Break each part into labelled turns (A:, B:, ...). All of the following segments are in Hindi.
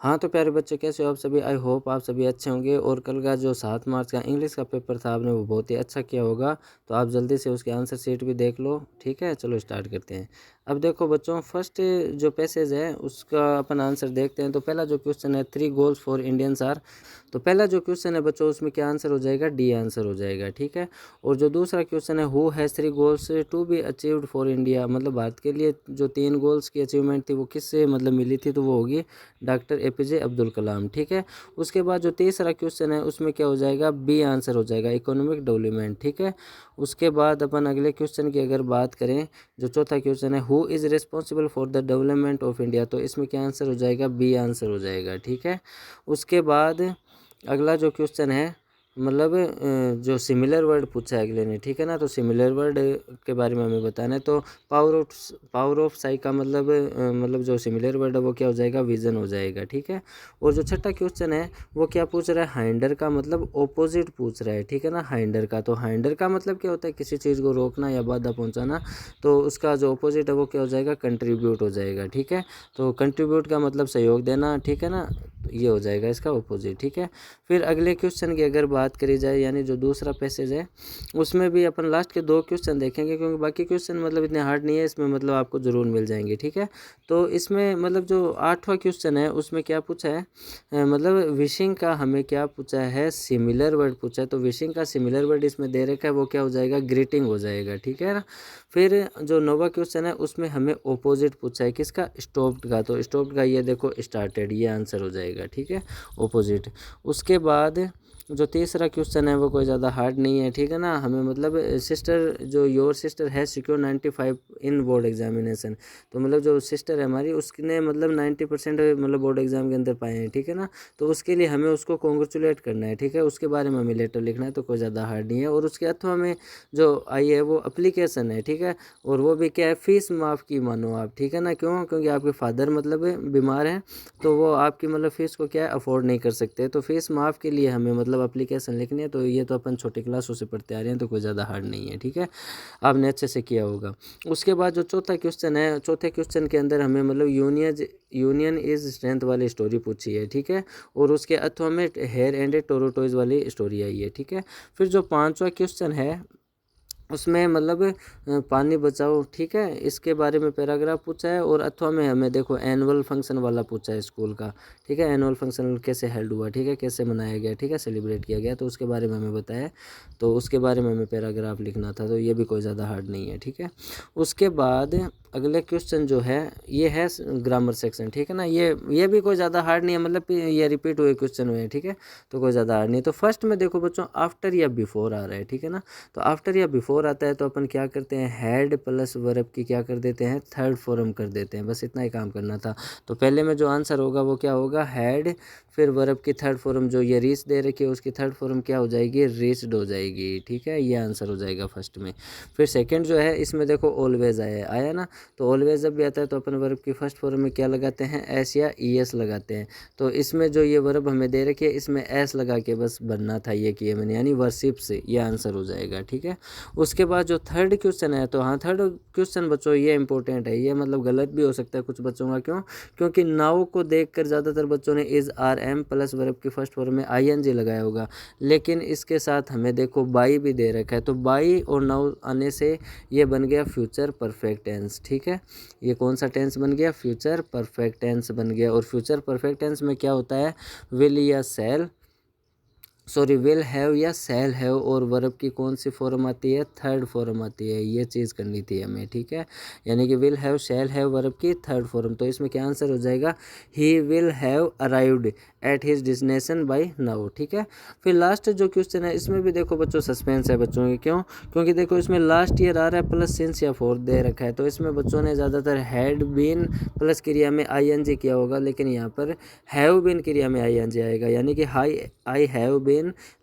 A: हाँ, तो प्यारे बच्चे कैसे हो आप सभी? आई होप आप सभी अच्छे होंगे और कल का जो 7 मार्च का इंग्लिश का पेपर था आपने वो बहुत ही अच्छा किया होगा। तो आप जल्दी से उसके आंसर शीट भी देख लो, ठीक है? चलो स्टार्ट करते हैं। अब देखो बच्चों फर्स्ट जो पैसेज है उसका अपन आंसर देखते हैं। तो पहला जो क्वेश्चन है 3 गोल्स फॉर इंडियंस आर। तो पहला जो क्वेश्चन है बच्चों उसमें क्या आंसर हो जाएगा? डी आंसर हो जाएगा, ठीक है? और जो दूसरा क्वेश्चन है who has 3 goals to be achieved for India, मतलब भारत के लिए जो 3 गोल्स की अचीवमेंट थी वो किससे मतलब मिली थी? तो वो होगी डॉक्टर एपीजे अब्दुल कलाम, ठीक है? उसके बाद जो तीसरा क्वेश्चन है उसमें क्या हो जाएगा? बी आंसर हो जाएगा इकोनॉमिक डेवलपमेंट, ठीक है? उसके बाद अपन अगले क्वेश्चन की अगर बात करें, जो चौथा क्वेश्चन है who is responsible for the development of India, तो इसमें क्या आंसर हो जाएगा? बी आंसर हो जाएगा, ठीक है? उसके बाद अगला जो क्वेश्चन है मतलब जो सिमिलर वर्ड पूछा है अगले ने, ठीक है ना? तो सिमिलर वर्ड के बारे में हमें बताना है। तो पावर ऑफ साई का मतलब जो सिमिलर वर्ड है वो क्या हो जाएगा? विजन हो जाएगा, ठीक है? और जो छठा क्वेश्चन है वो क्या पूछ रहा है? हाइंडर का मतलब ऑपोजिट पूछ रहा है, ठीक है ना? हाइंडर का, तो हाइंडर का मतलब क्या होता है? किसी चीज़ को रोकना या बाधा पहुंचाना। तो उसका जो ऑपोजिट है वो क्या हो जाएगा? कंट्रीब्यूट हो जाएगा, ठीक है? तो कंट्रीब्यूट का मतलब सहयोग देना, ठीक है ना? ये हो जाएगा इसका ऑपोजिट, ठीक है? फिर अगले क्वेश्चन की अगर बात करी जाए, यानी जो दूसरा पैसेज है उसमें भी अपन लास्ट के 2 क्वेश्चन देखेंगे, क्योंकि बाकी क्वेश्चन मतलब इतने हार्ड नहीं है, इसमें मतलब आपको ज़रूर मिल जाएंगे, ठीक है? तो इसमें मतलब जो 8वां क्वेश्चन है उसमें क्या पूछा है? मतलब विशिंग का हमें क्या पूछा है? सिमिलर वर्ड पूछा है। तो विशिंग का सिमिलर वर्ड इसमें दे रखा है, वो क्या हो जाएगा? ग्रीटिंग हो जाएगा, ठीक है ना? फिर जो 9वां क्वेश्चन है उसमें हमें ऑपोजिट पूछा है, किसका? स्टॉप्ड का। तो स्टॉप्ड का ये देखो स्टार्टेड, ये आंसर हो जाएगा, ठीक है? ऑपोजिट। उसके बाद जो तीसरा क्वेश्चन है वो कोई ज़्यादा हार्ड नहीं है, ठीक है ना? हमें मतलब सिस्टर, जो योर सिस्टर है सिक्योर 95 इन बोर्ड एग्जामिनेशन, तो मतलब जो सिस्टर है हमारी उसने मतलब 90% मतलब बोर्ड एग्जाम के अंदर पाए हैं, ठीक है ना? तो उसके लिए हमें उसको कॉन्ग्रेचुलेट करना है, ठीक है? उसके बारे में हमें लेटर लिखना है, तो कोई ज़्यादा हार्ड नहीं है। और उसके अथवा में जो आई है वो अप्लीकेशन है, ठीक है? और वो भी क्या है? फीस माफ़ की मानो आप, ठीक है ना? क्यों? क्योंकि आपके फादर मतलब बीमार हैं, तो वो आपकी मतलब फ़ीस को क्या है? अफोर्ड नहीं कर सकते, तो फीस माफ़ के लिए हमें मतलब एप्लीकेशन लिखनी है। तो ये तो अपन छोटी क्लासों से पढ़ते आ रहे हैं, तो कोई ज़्यादा हार्ड नहीं है, ठीक है? आपने अच्छे से किया होगा। उसके बाद जो चौथा क्वेश्चन है, चौथे क्वेश्चन के अंदर हमें मतलब यूनियन इज स्ट्रेंथ वाली स्टोरी पूछी है, ठीक है? और उसके अथवा में हेयर एंड टोरोटोइज वाली स्टोरी आई है, ठीक है? फिर जो 5वां क्वेश्चन है उसमें मतलब पानी बचाओ, ठीक है? इसके बारे में पैराग्राफ पूछा है। और अथवा में हमें देखो एनुअल फंक्शन वाला पूछा है स्कूल का, ठीक है? एनुअल फंक्शन कैसे हेल्ड हुआ, ठीक है? कैसे मनाया गया, ठीक है? सेलिब्रेट किया गया, तो उसके बारे में हमें बताया। तो उसके बारे में हमें पैराग्राफ लिखना था, तो ये भी कोई ज़्यादा हार्ड नहीं है, ठीक है? उसके बाद अगले क्वेश्चन जो है ये है ग्रामर सेक्शन, ठीक है ना? ये भी कोई ज़्यादा हार्ड नहीं है, मतलब ये रिपीट हुए क्वेश्चन हुए हैं, ठीक है? तो कोई ज़्यादा हार्ड नहीं। तो फर्स्ट में देखो बच्चों आफ्टर या बिफोर आ रहा है, ठीक है ना? तो आफ्टर या बिफोर आता है तो अपन क्या करते हैं? हैड प्लस वर्ब की क्या कर देते हैं? थर्ड फॉर्म कर देते हैं, बस इतना ही काम करना था। तो पहले में जो आंसर होगा वो क्या होगा? हैड, फिर वर्ब की थर्ड फॉर्म जो ये रीच दे रखी है उसकी थर्ड फॉर्म क्या हो जाएगी? रीच्ड हो जाएगी, ठीक है? ये आंसर हो जाएगा फर्स्ट में। फिर सेकंड जो है इसमें देखो ऑलवेज आया ना? तो ऑलवेज जब भी आता है तो अपन वर्ब की फर्स्ट फॉर्म में क्या लगाते हैं? एस या ई एस लगाते हैं। तो इसमें जो ये वर्ब हमें दे रखी है इसमें एस लगा के बस बनना था, ये किए मैंने, यानी वर्शिप से ये आंसर हो जाएगा, ठीक है? उसके बाद जो थर्ड क्वेश्चन है, तो हाँ थर्ड क्वेश्चन बच्चों ये इंपॉर्टेंट है, ये मतलब गलत भी हो सकता है कुछ बच्चों का। क्यों? क्योंकि नाउ को देखकर ज़्यादातर बच्चों ने is are am plus verb की फर्स्ट फॉर्म में आई एन जी लगाया होगा, लेकिन इसके साथ हमें देखो बाई भी दे रखा है। तो बाई और नाउ आने से ये बन गया फ्यूचर परफेक्ट टेंस, ठीक है? ये कौन सा टेंस बन गया? फ्यूचर परफेक्ट टेंस बन गया। और फ्यूचर परफेक्ट टेंस में क्या होता है? विल या शैल, सॉरी विल हैव या शैल हैव, और वर्ब की कौन सी फॉर्म आती है? थर्ड फॉर्म आती है। ये चीज़ करनी थी हमें, ठीक है? यानी कि will have shall have verb की थर्ड फॉर्म। तो इसमें क्या आंसर हो जाएगा? He will have arrived at his destination by now, ठीक है? फिर लास्ट जो क्वेश्चन है इसमें भी देखो बच्चों सस्पेंस है बच्चों की। क्यों? क्योंकि देखो इसमें लास्ट ईयर आ रहा है प्लस सिंस या फोर दे रखा है, तो इसमें बच्चों ने ज़्यादातर हैड बीन प्लस क्रिया में आई एन जी किया होगा, लेकिन यहाँ पर हैव बीन क्रिया में आई एन जी आएगा। यानी कि I have been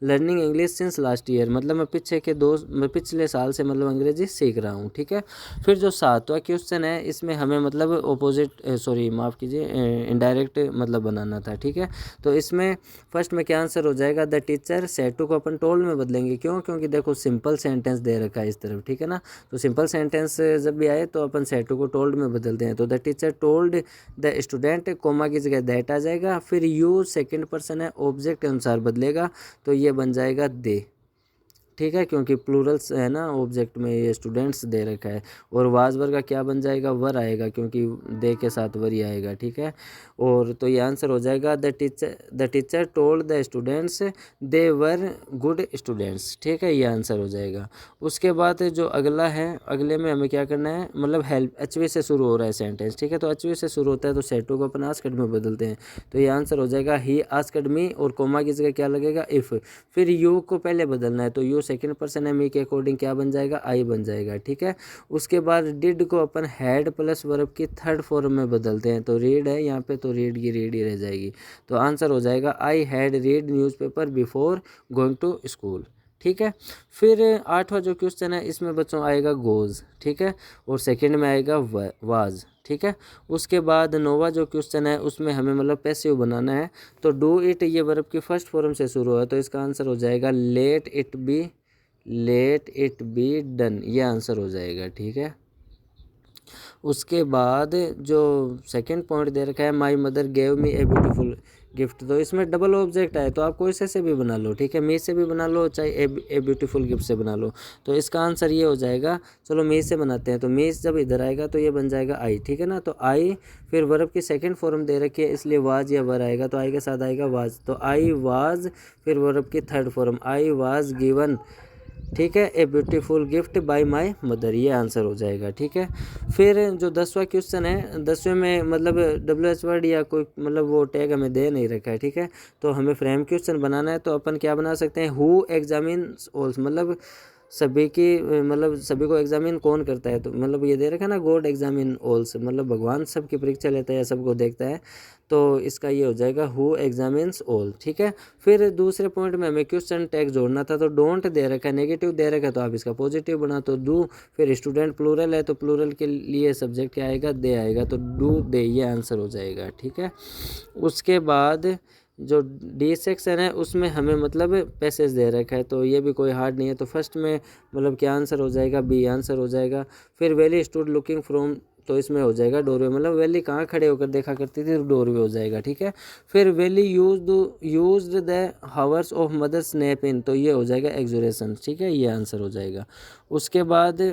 A: learning English since last year, मतलब मैं पिछले साल से मतलब अंग्रेजी सीख रहा हूँ, ठीक है? फिर जो 7वां क्वेश्चन है इसमें हमें मतलब ऑपोजिट, सॉरी माफ़ कीजिए, इनडायरेक्ट मतलब बनाना था, ठीक है? तो इसमें फर्स्ट में क्या आंसर हो जाएगा, द टीचर सेड टू को अपन टोल्ड में बदलेंगे, क्यों, क्योंकि देखो सिंपल सेंटेंस दे रखा है इस तरफ, ठीक है ना। तो सिंपल सेंटेंस जब भी आए तो अपन सेड टू को टोल्ड में बदलते हैं। तो the teacher told the student, comma की जगह दैट आ जाएगा, फिर यू सेकंड पर्सन है, ऑब्जेक्ट के अनुसार बदलेगा तो ये बन जाएगा दे, ठीक है, क्योंकि प्लूरल्स है ना ऑब्जेक्ट में, ये स्टूडेंट्स दे रखा है। और वाज वर का क्या बन जाएगा, वर आएगा, क्योंकि दे के साथ वर ही आएगा, ठीक है। और तो ये आंसर हो जाएगा the teacher told the students they were good students, ठीक है, ये आंसर हो जाएगा। उसके बाद जो अगला है, अगले में हमें क्या करना है, मतलब हेल्प, एचवी से शुरू हो रहा है सेंटेंस, ठीक है। तो एचवी से शुरू होता है तो सेड टू को अपन आस्क्ड में बदलते हैं। तो ये आंसर हो जाएगा ही आस्क्ड मी, और कोमा की जगह क्या लगेगा, इफ़। फिर यू को पहले बदलना है, तो यू सेकंड पर्सन है, मी के अकॉर्डिंग क्या बन जाएगा, आई बन जाएगा, ठीक है। उसके बाद डिड को अपन हैड प्लस वर्ब की थर्ड फॉर्म में बदलते हैं। तो रीड है यहाँ पे, तो रीड की रीड ही रह जाएगी। तो आंसर हो जाएगा I had read newspaper before going to school, ठीक है। फिर 8वां जो क्वेश्चन है इसमें बच्चों आएगा गोज, ठीक है, और सेकंड में आएगा वाज, ठीक है। उसके बाद 9वां जो क्वेश्चन है उसमें हमें मतलब पैसिव बनाना है। तो डू इट ये वर्ब की फर्स्ट फॉर्म से शुरू है, तो इसका आंसर हो जाएगा लेट इट बी डन, ये आंसर हो जाएगा, ठीक है। उसके बाद जो सेकंड पॉइंट दे रखा है, my mother gave me a beautiful gift, तो इसमें डबल ऑब्जेक्ट है, तो आप कोई से भी बना लो, ठीक है, मी से भी बना लो, चाहे ए ब्यूटीफुल गिफ्ट से बना लो। तो इसका आंसर ये हो जाएगा, चलो मी से बनाते हैं। तो मी जब इधर आएगा तो ये बन जाएगा आई, ठीक है ना। तो आई फिर वर्ब की सेकंड फॉर्म दे रखी है, इसलिए वाज या वर आएगा, तो आई के साथ आएगा वाज। तो आई वाज फिर वर्ब की third form, I was given, ठीक है, a beautiful gift bye my mother, ये आंसर हो जाएगा, ठीक है। फिर जो 10वां क्वेश्चन है, 10वें में मतलब WH वर्ड या कोई मतलब वो टैग हमें दे नहीं रखा है, ठीक है। तो हमें फ्रेम क्वेश्चन बनाना है, तो अपन क्या बना सकते हैं, हु एग्जामिन्स ऑल्स, मतलब सभी की, मतलब सभी को एग्जामिन कौन करता है, तो मतलब ये दे रखा है ना, गॉड एग्जामिन ऑल्स, मतलब भगवान सबकी परीक्षा लेता है या सबको देखता है। तो इसका ये हो जाएगा हु एग्जामिन्स ऑल, ठीक है। फिर दूसरे पॉइंट में हमें क्वेश्चन टैग जोड़ना था, तो डोंट दे रखा है, नेगेटिव दे रखा है, तो आप इसका पॉजिटिव बना, तो डू। फिर स्टूडेंट प्लूरल है, तो प्लूरल के लिए सब्जेक्ट क्या आएगा, दे आएगा, तो डू दे, ये आंसर हो जाएगा, ठीक है। उसके बाद जो डी सेक्शन है उसमें हमें मतलब पैसेज दे रखा है, तो ये भी कोई हार्ड नहीं है। तो फर्स्ट में मतलब क्या आंसर हो जाएगा, बी आंसर हो जाएगा। फिर वेली स्टूड लुकिंग फ्रॉम, तो इसमें हो जाएगा डोरवे, मतलब वेली कहाँ खड़े होकर देखा करती थी, तो डोरवे हो जाएगा, ठीक है। फिर Wally used the hours of mother's nap in, तो ये हो जाएगा एक्सोरेशन, ठीक है, ये आंसर हो जाएगा। उसके बाद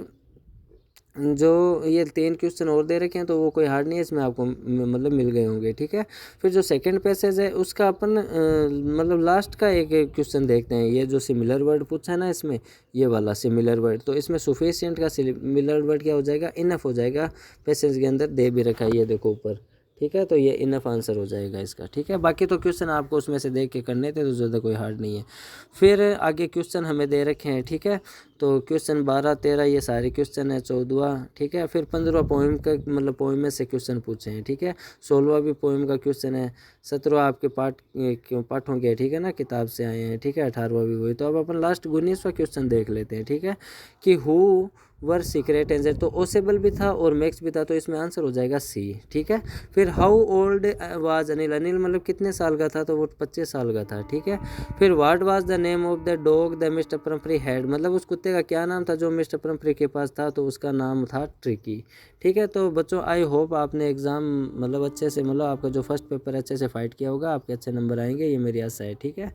A: जो ये 3 क्वेश्चन और दे रखे हैं, तो वो कोई हार्ड नहीं है, इसमें आपको मतलब मिल गए होंगे, ठीक है। फिर जो सेकंड पैसेज है उसका अपन मतलब लास्ट का एक क्वेश्चन देखते हैं। ये जो सिमिलर वर्ड पूछा है ना इसमें, ये वाला सिमिलर वर्ड, तो इसमें सफिशिएंट का सिमिलर वर्ड क्या हो जाएगा, इनफ हो जाएगा। पैसेज के अंदर दे भी रखा है, ये देखो ऊपर, ठीक है। तो ये इनफ आंसर हो जाएगा इसका, ठीक है। बाकी तो क्वेश्चन आपको उसमें से देख के करने थे, तो ज़्यादा कोई हार्ड नहीं है। फिर आगे क्वेश्चन हमें दे रखे हैं, ठीक है। तो क्वेश्चन 12, 13 ये सारे क्वेश्चन है, 14, ठीक है। फिर 15 पोइम का मतलब पोइम में से क्वेश्चन पूछे हैं, ठीक है। 16वां भी पोइम का क्वेश्चन है। 17वां आपके पाठों के, ठीक है ना, किताब से आए हैं, ठीक है। 18वां भी वही। तो अब अपन लास्ट 19वां क्वेश्चन देख लेते हैं, ठीक है, कि हु वर सीक्रेट एंजर, तो ओसेबल भी था और मैक्स भी था, तो इसमें आंसर हो जाएगा सी, ठीक है। फिर how old was Anil, Anil मतलब कितने साल का था, तो वो 25 साल का था, ठीक है। फिर what was the name of the dog the mister Pumphrey had, मतलब उस कुत्ते का क्या नाम था जो मिस्टर परम्फ्री के पास था, तो उसका नाम था ट्रिकी, ठीक है। तो बच्चों आई होप आपने एग्ज़ाम मतलब अच्छे से, मतलब आपका जो फर्स्ट पेपर अच्छे से फाइट किया होगा, आपके अच्छे नंबर आएंगे, ये मेरी आशा है, ठीक है।